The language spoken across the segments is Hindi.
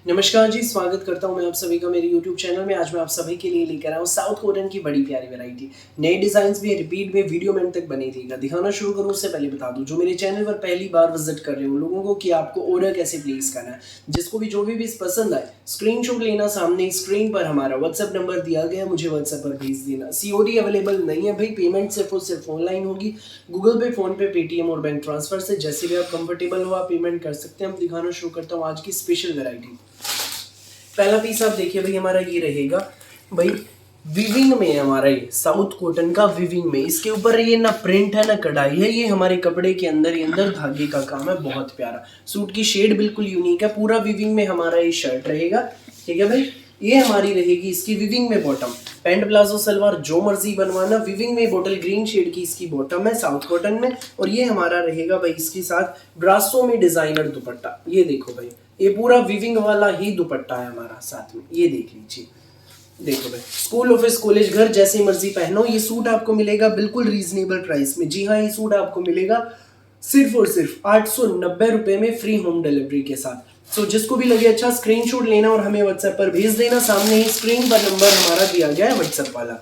नमस्कार जी, स्वागत करता हूं मैं आप सभी का मेरे YouTube चैनल में। आज मैं आप सभी के लिए लेकर आया हूं साउथ कोरियन की बड़ी प्यारी वैरायटी। नए डिजाइन्स भी रिपीट में वीडियो में तक बनी रहेगा। दिखाना शुरू करूं उससे पहले बता दूं, जो मेरे चैनल पर पहली बार विजिट कर रहे हो लोगों को, कि आपको ऑर्डर कैसे प्लेस करना है। जिसको भी जो भी पसंद आए स्क्रीनशॉट लेना, सामने स्क्रीन पर हमारा व्हाट्सएप नंबर दिया गया है, मुझे व्हाट्सएप पर भेज देना। COD अवेलेबल नहीं है भाई, पेमेंट सिर्फ और सिर्फ ऑनलाइन होगी। गूगल पे, फोन पे, पेटीएम और बैंक ट्रांसफर से जैसे भी आप कंफर्टेबल हो आप पेमेंट कर सकते हैं। हम दिखाना शुरू करता हूँ आज की स्पेशल वैरायटी। पहला पीस आप देखिए भाई, हमारा ये रहेगा भाई विविंग में है। हमारा ये साउथ कॉटन का विविंग में, इसके ऊपर ये ना प्रिंट है ना कढ़ाई है, ये हमारे कपड़े के अंदर ही अंदर धागे का काम है। बहुत प्यारा सूट की शेड बिल्कुल यूनिक है। पूरा विविंग में हमारा ये शर्ट रहेगा, ठीक है भाई। ये हमारी रहेगी इसकी विविंग में बॉटम, पैंट प्लाजो सलवार जो मर्जी बनवाना। विविंग में बॉटल ग्रीन शेड की इसकी बॉटम है साउथ कॉटन में। और ये हमारा रहेगा भाई इसके साथ ब्रासो में डिजाइनर दुपट्टा। ये देखो भाई, ये पूरा विविंग वाला ही दुपट्टा है हमारा साथ में। ये देख लीजिए, देखो भाई, स्कूल, ऑफिस, कॉलेज, घर जैसी मर्जी पहनो। ये सूट आपको मिलेगा बिल्कुल रीजनेबल प्राइस में। जी हाँ, ये सूट आपको मिलेगा सिर्फ और सिर्फ 890 रुपए में, फ्री होम डिलीवरी के साथ। सो जिसको भी लगे अच्छा, स्क्रीनशॉट लेना और हमें व्हाट्सएप पर भेज देना। सामने ही स्क्रीन पर नंबर हमारा दिया गया है व्हाट्सएप वाला।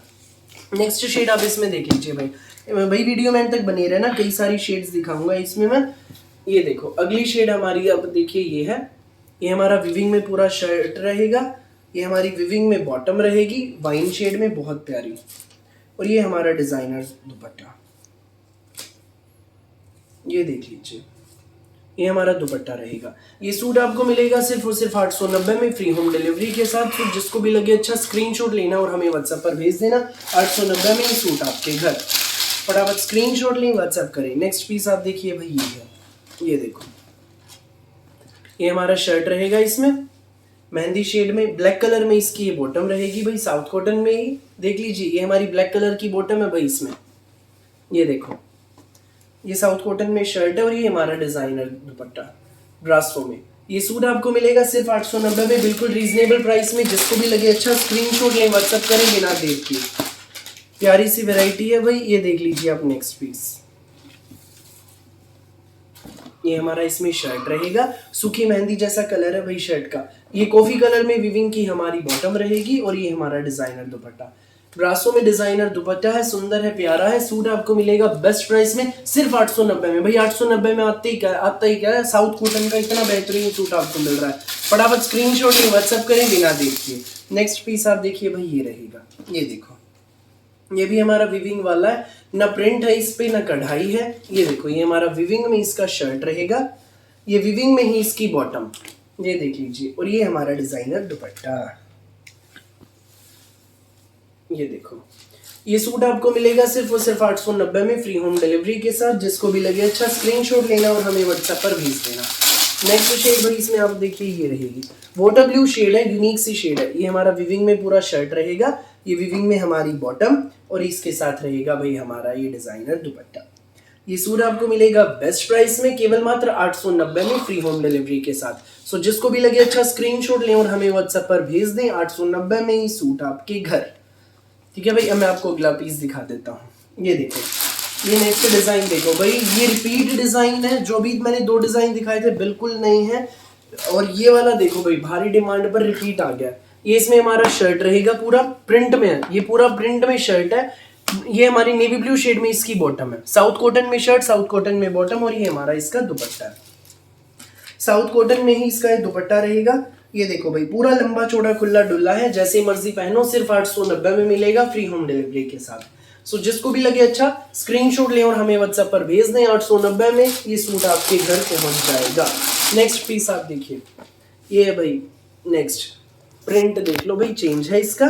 नेक्स्ट शेड आप इसमें देख लीजिए भाई। भाई वीडियो में तक बने रहना, कई सारी शेड्स दिखाऊंगा इसमें मैं। ये देखो अगली शेड हमारी, अब देखिए ये है। ये हमारा विविंग में पूरा शर्ट रहेगा। ये हमारी विविंग में बॉटम रहेगी, वाइन शेड में, बहुत प्यारी। और ये हमारा डिजाइनर दुपट्टा, ये देख लीजिए, ये हमारा दुपट्टा रहेगा। ये सूट आपको मिलेगा सिर्फ और सिर्फ 890 में, फ्री होम डिलीवरी के साथ। तो जिसको भी लगे अच्छा, स्क्रीनशॉट लेना और हमें व्हाट्सएप पर भेज देना। 890 में ये सूट आपके घर। फटाफट स्क्रीनशॉट लें, व्हाट्सएप करें। नेक्स्ट पीस आप देखिए भाई, ये है, ये देखो, ये हमारा शर्ट रहेगा इसमें मेहंदी शेड में, ब्लैक कलर में इसकी ये बॉटम रहेगी भाई, साउथ कॉटन में ही। देख लीजिए, ये हमारी ब्लैक कलर की बॉटम है भाई इसमें। ये देखो, ये साउथ कॉटन में शर्ट है और ये हमारा डिजाइनर दुपट्टा ब्रासो में। ये सूट आपको मिलेगा सिर्फ 890 में, बिल्कुल रीजनेबल प्राइस में। जिसको भी लगे अच्छा, स्क्रीनशॉट लें, व्हाट्सएप करें बिना देर के। प्यारी सी वैरायटी है भाई। ये देख लीजिए आप नेक्स्ट पीस, ये हमारा इसमें शर्ट रहेगा। सूखी मेहंदी जैसा कलर है भाई शर्ट का। ये कॉफी कलर में विविंग की हमारी बॉटम रहेगी और ये हमारा डिजाइनर दुपट्टा। ब्रासो में डिजाइनर दुपट्टा है, सुंदर है, प्यारा है। सूट आपको मिलेगा बेस्ट प्राइस में सिर्फ 890 में। भाई 890 में आता ही क्या है, साउथ कॉटन का इतना बेहतरीन सूट आपको मिल रहा है। फटाफट स्क्रीनशॉट या व्हाट्सएप करें बिना देखिए। नेक्स्ट पीस आप देखिए भाई, ये रहेगा, ये देखो, ये भी हमारा विविंग वाला है। ना प्रिंट है इस पे, ना कढ़ाई है। ये देखो, ये हमारा विविंग में इसका शर्ट रहेगा, ये विविंग में ही इसकी बॉटम, ये देख लीजिए। और ये हमारा डिजाइनर दुपट्टा, ये देखो। ये सूट आपको मिलेगा सिर्फ और सिर्फ 890 में, फ्री होम डिलीवरी के साथ। जिसको भी लगे अच्छा, स्क्रीनशॉट लेना और हमें व्हाट्सएप पर भेज देना। नेक्स्ट शेड भाई इसमें आप देखिए, ये रहेगी वाटर ब्लू शेड है, यूनिक सी शेड है। ये हमारा विविंग में पूरा शर्ट रहेगा, ये विविंग में हमारी बॉटम और इसके साथ रहेगा भाई हमारा ये डिजाइनर दुपट्टा। ये सूट आपको मिलेगा बेस्ट प्राइस में, केवल मात्र 890 में, फ्री होम डिलीवरी के साथ। सो जिसको भी लगे अच्छा, स्क्रीनशॉट लें और हमें व्हाट्सएप पर भेज दें। 890 में ये सूट आपके घर, ठीक है भाई। अब मैं आपको अगला पीस दिखा देता हूँ। ये देखो, ये नेक्स्ट डिजाइन देखो भाई, ये रिपीट डिजाइन है। जो भी मैंने दो डिजाइन दिखाए थे बिल्कुल नहीं है। और ये वाला देखो भाई, भारी डिमांड पर रिपीट आ गया। ये इसमें हमारा शर्ट रहेगा, पूरा प्रिंट में है, ये पूरा प्रिंट में शर्ट है। ये हमारी नेवी ब्लू शेड में इसकी बॉटम है। साउथ कॉटन में शर्ट, साउथ कॉटन में बॉटम और ये हमारा इसका दुपट्टा है। साउथ कॉटन में ही इसका दुपट्टा रहेगा। ये देखो भाई, पूरा लंबा चौड़ा खुला डुल्ला है, जैसे मर्जी पहनो। सिर्फ 890 में मिलेगा, फ्री होम डिलीवरी के साथ। सो जिसको भी लगे अच्छा, स्क्रीनशॉट लें और हमें व्हाट्सएप पर भेज दें। 890 में ये सूट आपके घर पहुंच जाएगा। नेक्स्ट पीस आप देखिए, ये है भाई नेक्स्ट। प्रिंट देख लो भाई, चेंज है इसका।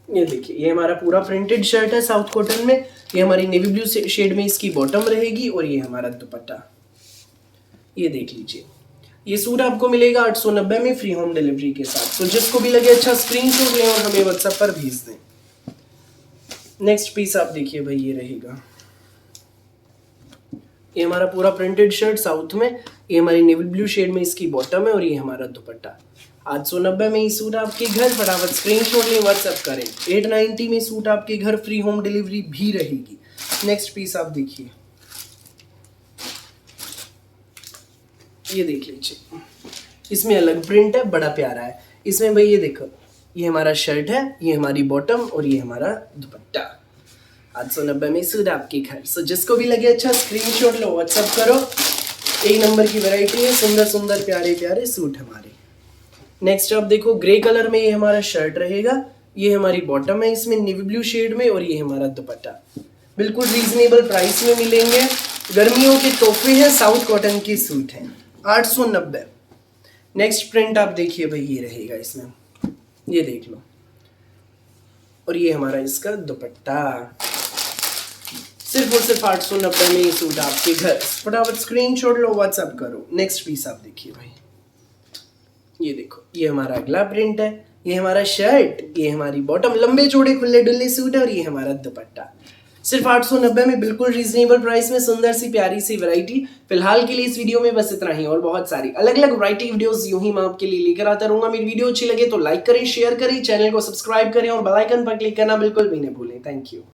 ये देखिए, ये हमारा पूरा प्रिंटेड शर्ट है साउथ कॉटन में। ये हमारी नेवी ब्लू शेड में इसकी बॉटम रहेगी और ये हमारा दुपट्टा, ये देख लीजिए। ये सूट आपको मिलेगा 890 में, फ्री होम डिलीवरी के साथ। तो जिसको भी लगे अच्छा, स्क्रीनशॉट लें और हमें व्हाट्सएप पर भेज दें। नेक्स्ट पीस आप देखिए भाई, ये रहेगा, ये हमारा पूरा प्रिंटेड शर्ट साउथ में। ये हमारी नेवी ब्लू शेड में इसकी बॉटम है और ये हमारा दुपट्टा। 890 में ये सूट आपके घर। फटाफट स्क्रीनशॉट लें, व्हाट्सएप करें। 890 में सूट आपके घर, फ्री होम डिलीवरी भी रहेगी। नेक्स्ट पीस आप देखिए, ये देख लीजिए, इसमें अलग प्रिंट है, बड़ा प्यारा है। इसमें भाई ये देखो, ये हमारा शर्ट है, ये हमारी बॉटम और ये हमारा दुपट्टा। 890 में सूट आपके घर। सो जिसको भी लगे अच्छा स्क्रीनशॉट लो, व्हाट्सअप करो। एक नंबर की वैरायटी है, सुंदर सुंदर प्यारे प्यारे सूट हमारे। नेक्स्ट आप देखो, ग्रे कलर में ये हमारा शर्ट रहेगा, ये हमारी बॉटम है इसमें नेवी ब्लू शेड में, और ये हमारा दुपट्टा। बिल्कुल रीजनेबल प्राइस में मिलेंगे। गर्मियों के तोहफे हैं, साउथ कॉटन के सूट हैं। 890। नेक्स्ट प्रिंट आप देखिए भाई, ये रहेगा इसमें, ये देख लो, और ये हमारा इसका दुपट्टा। सिर्फ और सिर्फ 890 में ये सूट आपके घर। फटाफट स्क्रीनशॉट लो, व्हाट्सएप करो। नेक्स्ट पीस आप देखिए भाई, ये देखो, ये हमारा अगला प्रिंट है, ये हमारा शर्ट, ये हमारी बॉटम, लंबे चौड़े खुले डुल्ले सूट है, और ये हमारा दुपट्टा। सिर्फ 890 में, बिल्कुल रीजनेबल प्राइस में, सुंदर सी प्यारी सी वैरायटी। फिलहाल के लिए इस वीडियो में बस इतना ही, और बहुत सारी अलग अलग वैरायटी वीडियोस यूं ही मैं आपके लिए लेकर आता रहूंगा। मेरी वीडियो अच्छी लगे तो लाइक करें, शेयर करें, चैनल को सब्सक्राइब करें और बेल आइकन पर क्लिक करना बिल्कुल भी न भूलें। Thank you.